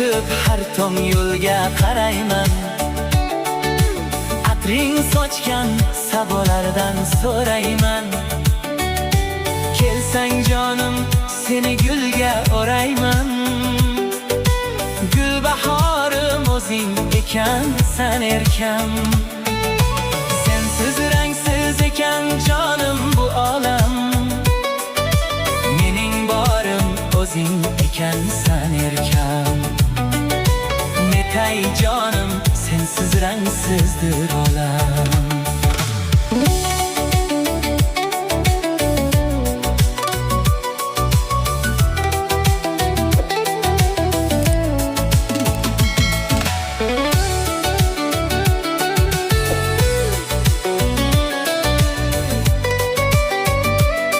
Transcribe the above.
kutib har tong yo'lga qarayman. Atring sochgan sabolardan so'rayman. Kelsang jonim, seni gulga o'rayman. Gulbahorim o'zing ekansan erkam. Sensiz rangsiz ekan jonim bu olam. Mening borim o'zing ekansan erkam. Netay jonim, sensiz rangsizdir olam.